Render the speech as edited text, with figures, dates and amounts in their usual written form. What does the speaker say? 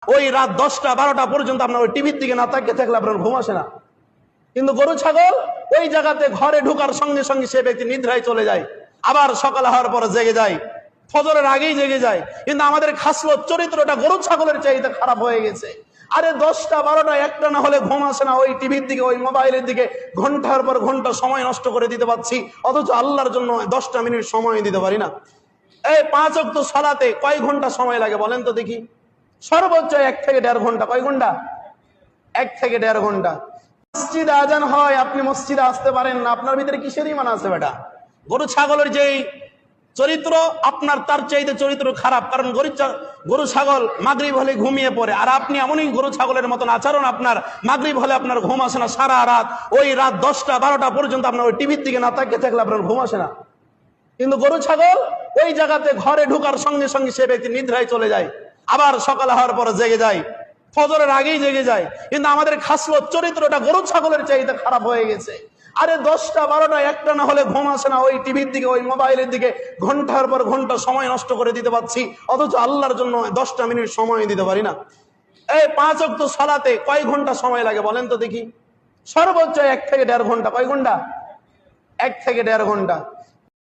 ওই রাত 10টা 12টা পর্যন্ত আপনার ওই টিভির দিকে না তাকিয়ে থাকলে আপনার ঘুম আসে না। কিন্তু গরু ছাগল ওই জায়গাতে ঘরে ঢোকার সঙ্গে সঙ্গে সে ব্যক্তি নিদ্রায় চলে যায়, আবার সকাল হওয়ার পর জেগে যায়, ফজরের আগেই জেগে যায়। কিন্তু আমাদের খাসলত চরিত্রটা গরু ছাগলের চাইতে খারাপ হয়ে গেছে। আরে 10টা 12টা 1টা না হলে ঘুম আসে না, ওই টিভির দিকে ওই মোবাইলের দিকে ঘন্টার পর ঘন্টা সময় নষ্ট করে দিতে পারছি, অথচ আল্লাহর জন্য 10টা মিনিট সময় দিতে পারি না। এই 5 ওয়াক্ত সালাতে কয় ঘন্টা সময় লাগে বলেন তো দেখি? সর্বোচ্চ 1 থেকে 1.5 ঘন্টা। কয় ঘন্টা? 1 থেকে 1.5 ঘন্টা। মসজিদে আজান হয়, আপনি মসজিদে আসতে পারেন না, আপনার ভিতরে কিসের ঈমান আছে বেটা? গরু ছাগলের যেই চরিত্র আপনার তার চাইতে চরিত্র খারাপ। কারণ গরু ছাগল মাগরিব হলে ঘুমিয়ে পড়ে, আর আপনি এমনই গরু ছাগলের মতন আচরণ, আপনার মাগরিব হলে আপনার ঘুম আসে না, সারা রাত ওই রাত 10টা 12টা পর্যন্ত আপনার ওই টিভির দিকে না তাকিয়ে থাকলে আপনার ঘুম আসে না। কিন্তু গরু ছাগল ওই জায়গাতে ঘরে ঢোকার সঙ্গে সঙ্গে সে ব্যক্তি নিদ্রায় চলে যায়, আবার সকাল হওয়ার পর জেগে যায়, ফজরের আগেই জেগে যায়। কিন্তু আমাদের খাসলত চরিত্রটা গরু ছাগলের চাইতে খারাপ হয়ে গেছে। আরে 10টা 12টা 1টা না হলে ঘুম আসে না, ওই টিভির দিকে ওই মোবাইলের দিকে ঘন্টার পর ঘন্টা সময় নষ্ট করে দিতে পারছি, অথচ আল্লাহর জন্য 10টা মিনিট সময় দিতে পারি না। এই 5 ওয়াক্ত সালাতে কয় ঘন্টা সময় লাগে বলেন তো দেখি? সর্বোচ্চ 1 থেকে 1.5 ঘন্টা। কয় ঘন্টা? 1 থেকে 1.5 ঘন্টা।